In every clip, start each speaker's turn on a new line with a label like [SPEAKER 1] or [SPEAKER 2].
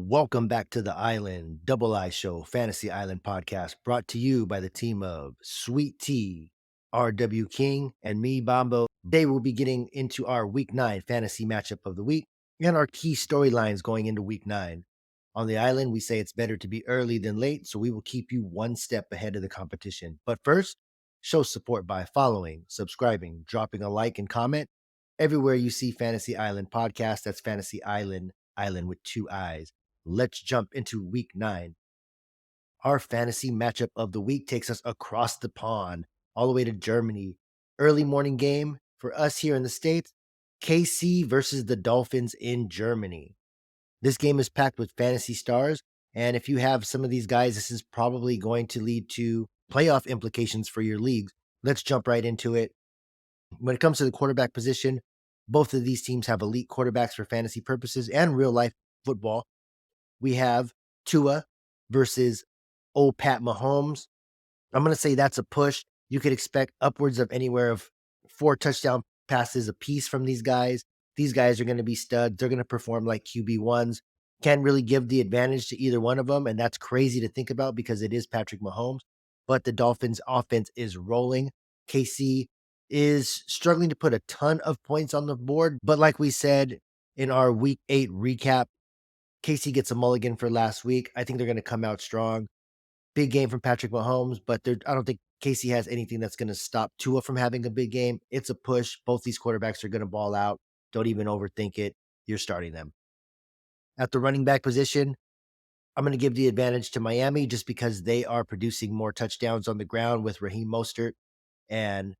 [SPEAKER 1] Welcome back to the Island, Double I Show Fantasy Island podcast, brought to you by the team of Sweet Tea, RW King, and me, Bombo. Today we'll be getting into our Week 9 fantasy matchup of the week and our key storylines going into Week 9. On the island, we say it's better to be early than late, so we will keep you one step ahead of the competition. But first, show support by following, subscribing, dropping a like and comment everywhere you see Fantasy Island podcast. That's Fantasy Island, Island with two eyes. Let's jump into Week 9. Our fantasy matchup of the week takes us across the pond, all the way to Germany. Early morning game for us here in the States, KC versus the Dolphins in Germany. This game is packed with fantasy stars, and if you have some of these guys, this is probably going to lead to playoff implications for your leagues. Let's jump right into it. When it comes to the quarterback position, both of these teams have elite quarterbacks for fantasy purposes and real life football. We have Tua versus old Pat Mahomes. I'm going to say that's a push. You could expect upwards of anywhere of 4 touchdown passes apiece from these guys. These guys are going to be studs. They're going to perform like QB1s. Can't really give the advantage to either one of them, and that's crazy to think about because it is Patrick Mahomes. But the Dolphins' offense is rolling. KC is struggling to put a ton of points on the board, but like we said in our Week 8 recap, KC gets a mulligan for last week. I think they're going to come out strong. Big game from Patrick Mahomes, but I don't think KC has anything that's going to stop Tua from having a big game. It's a push. Both these quarterbacks are going to ball out. Don't even overthink it. You're starting them. At the running back position, I'm going to give the advantage to Miami just because they are producing more touchdowns on the ground with Raheem Mostert. And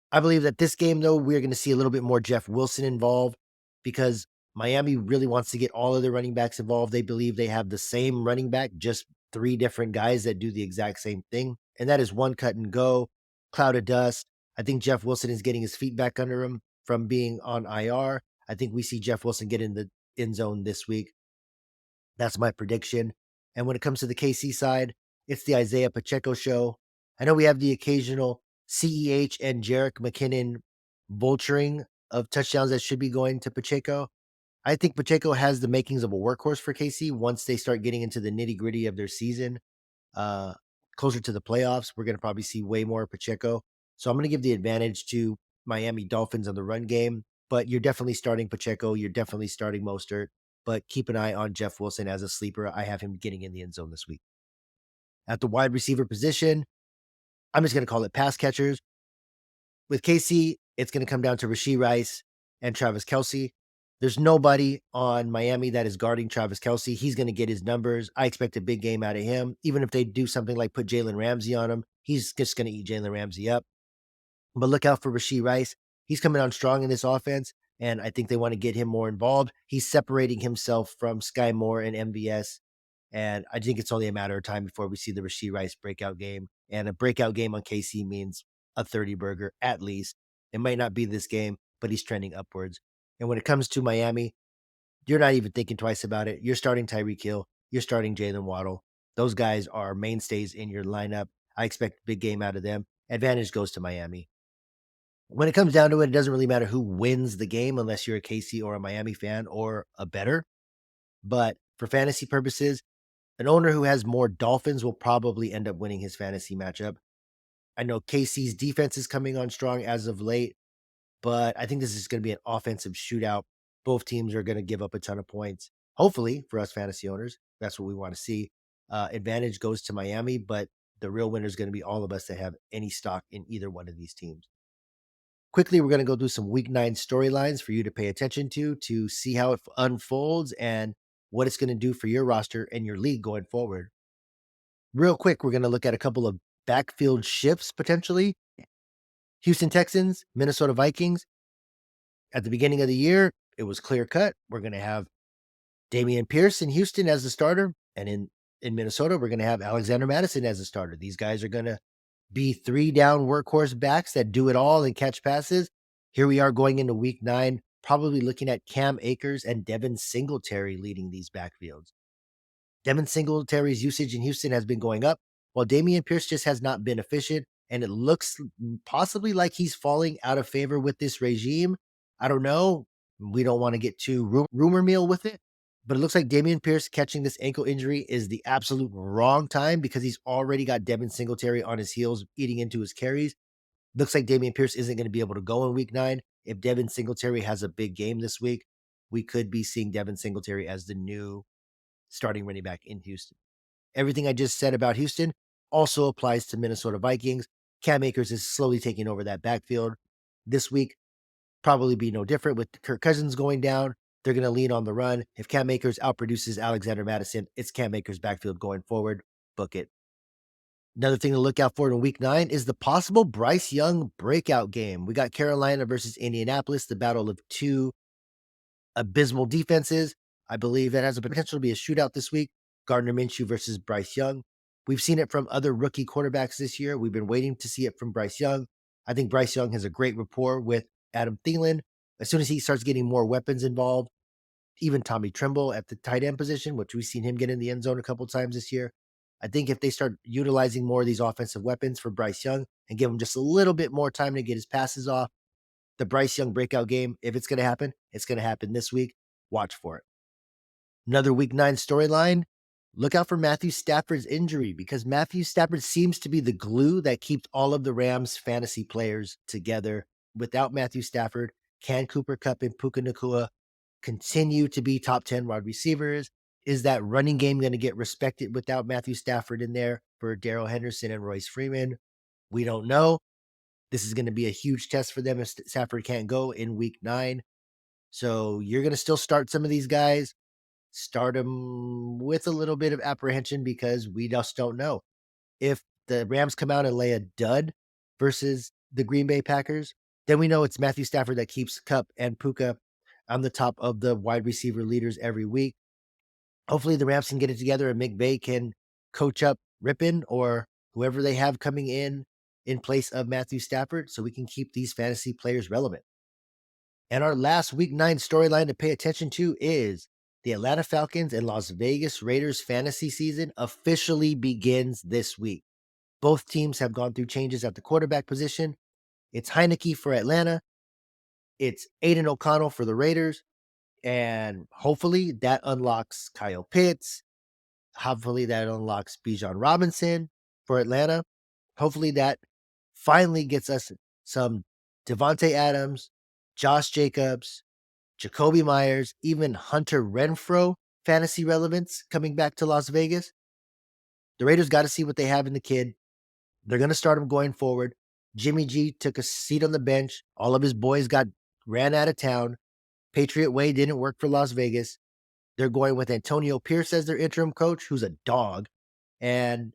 [SPEAKER 1] I believe that this game, though, we're going to see a little bit more Jeff Wilson involved because Miami really wants to get all of their running backs involved. They believe they have the same running back, just 3 different guys that do the exact same thing. And that is one cut and go, cloud of dust. I think Jeff Wilson is getting his feet back under him from being on IR. I think we see Jeff Wilson get in the end zone this week. That's my prediction. And when it comes to the KC side, it's the Isaiah Pacheco show. I know we have the occasional CEH and Jerick McKinnon vulturing of touchdowns that should be going to Pacheco. I think Pacheco has the makings of a workhorse for KC once they start getting into the nitty gritty of their season. Closer to the playoffs, we're going to probably see way more Pacheco. So I'm going to give the advantage to Miami Dolphins on the run game, but you're definitely starting Pacheco. You're definitely starting Mostert, but keep an eye on Jeff Wilson as a sleeper. I have him getting in the end zone this week. At the wide receiver position, I'm just going to call it pass catchers. With KC, it's going to come down to Rasheed Rice and Travis Kelsey. There's nobody on Miami that is guarding Travis Kelsey. He's going to get his numbers. I expect a big game out of him. Even if they do something like put Jalen Ramsey on him, he's just going to eat Jalen Ramsey up. But look out for Rasheed Rice. He's coming on strong in this offense, and I think they want to get him more involved. He's separating himself from Sky Moore and MVS, and I think it's only a matter of time before we see the Rasheed Rice breakout game. And a breakout game on KC means a 30 burger at least. It might not be this game, but he's trending upwards. And when it comes to Miami, you're not even thinking twice about it. You're starting Tyreek Hill. You're starting Jalen Waddle. Those guys are mainstays in your lineup. I expect a big game out of them. Advantage goes to Miami. When it comes down to it, it doesn't really matter who wins the game unless you're a KC or a Miami fan or a bettor. But for fantasy purposes, an owner who has more Dolphins will probably end up winning his fantasy matchup. I know KC's defense is coming on strong as of late, but I think this is going to be an offensive shootout. Both teams are going to give up a ton of points. Hopefully, for us fantasy owners, that's what we want to see. Advantage goes to Miami, but the real winner is going to be all of us that have any stock in either one of these teams. Quickly, we're going to go through some Week 9 storylines for you to pay attention to see how it unfolds and what it's going to do for your roster and your league going forward. Real quick, we're going to look at a couple of backfield shifts potentially. Houston Texans, Minnesota Vikings. At the beginning of the year, it was clear cut. We're going to have Dameon Pierce in Houston as the starter. And in Minnesota, we're going to have Alexander Madison as a starter. These guys are going to be 3 down workhorse backs that do it all and catch passes. Here we are going into Week 9, probably looking at Cam Akers and Devin Singletary leading these backfields. Devin Singletary's usage in Houston has been going up, while Dameon Pierce just has not been efficient, and it looks possibly like he's falling out of favor with this regime. I don't know. We don't want to get too rumor mill with it, But it looks like Dameon Pierce catching this ankle injury is the absolute wrong time because he's already got Devin Singletary on his heels eating into his carries. Looks like Dameon Pierce isn't going to be able to go in week 9. If Devin Singletary has a big game this week, we could be seeing Devin Singletary as the new starting running back in Houston. Everything I just said about Houston also applies to Minnesota Vikings. Cam Akers is slowly taking over that backfield. This week, probably be no different with Kirk Cousins going down. They're going to lean on the run. If Cam Akers outproduces Alexander Mattison, it's Cam Akers' backfield going forward. Book it. Another thing to look out for in week 9 is the possible Bryce Young breakout game. We got Carolina versus Indianapolis, the battle of two abysmal defenses. I believe that has the potential to be a shootout this week. Gardner Minshew versus Bryce Young. We've seen it from other rookie quarterbacks this year. We've been waiting to see it from Bryce Young. I think Bryce Young has a great rapport with Adam Thielen. As soon as he starts getting more weapons involved, even Tommy Tremble at the tight end position, which we've seen him get in the end zone a couple times this year. I think if they start utilizing more of these offensive weapons for Bryce Young and give him just a little bit more time to get his passes off, the Bryce Young breakout game, if it's going to happen, it's going to happen this week. Watch for it. Another week 9 storyline. Look out for Matthew Stafford's injury because Matthew Stafford seems to be the glue that keeps all of the Rams fantasy players together. Without Matthew Stafford, can Cooper Kupp and Puka Nacua continue to be top 10 wide receivers? Is that running game going to get respected without Matthew Stafford in there for Darrell Henderson and Royce Freeman? We don't know. This is going to be a huge test for them if Stafford can't go in week 9. So you're going to still start some of these guys. Start them with a little bit of apprehension because we just don't know. If the Rams come out and lay a dud versus the Green Bay Packers, then we know it's Matthew Stafford that keeps Kupp and Puka on the top of the wide receiver leaders every week. Hopefully the Rams can get it together and McVay can coach up Rippon or whoever they have coming in place of Matthew Stafford so we can keep these fantasy players relevant. And our last week 9 storyline to pay attention to is the Atlanta Falcons and Las Vegas Raiders fantasy season officially begins this week. Both teams have gone through changes at the quarterback position. It's Heineke for Atlanta. It's Aiden O'Connell for the Raiders. And hopefully that unlocks Kyle Pitts. Hopefully that unlocks Bijan Robinson for Atlanta. Hopefully that finally gets us some Devontae Adams, Josh Jacobs, Jacoby Myers, even Hunter Renfrow fantasy relevance coming back to Las Vegas. The Raiders got to see what they have in the kid. They're going to start him going forward. Jimmy G took a seat on the bench. All of his boys ran out of town. Patriot Way didn't work for Las Vegas. They're going with Antonio Pierce as their interim coach, who's a dog, and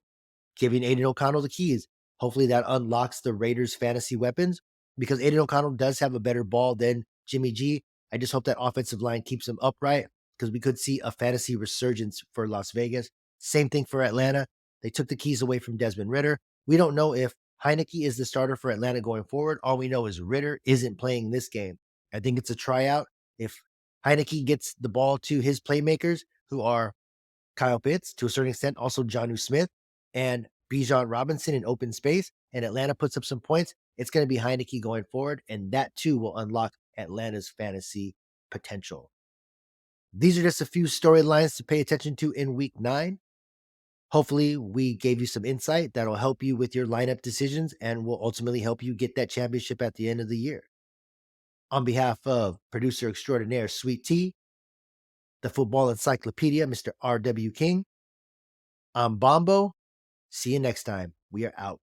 [SPEAKER 1] giving Aiden O'Connell the keys. Hopefully that unlocks the Raiders' fantasy weapons because Aiden O'Connell does have a better ball than Jimmy G. I just hope that offensive line keeps him upright because we could see a fantasy resurgence for Las Vegas. Same thing for Atlanta. They took the keys away from Desmond Ridder. We don't know if Heineke is the starter for Atlanta going forward. All we know is Ridder isn't playing this game. I think it's a tryout. If Heineke gets the ball to his playmakers, who are Kyle Pitts, to a certain extent, also Jonnu Smith, and Bijan Robinson in open space, and Atlanta puts up some points, it's going to be Heineke going forward, and that too will unlock Atlanta's fantasy potential. These are just a few storylines to pay attention to in week 9. Hopefully, we gave you some insight that'll help you with your lineup decisions and will ultimately help you get that championship at the end of the year. On behalf of producer extraordinaire Sweet Tea, the football encyclopedia, Mr. R.W. King, I'm Bombo. See you next time. We are out.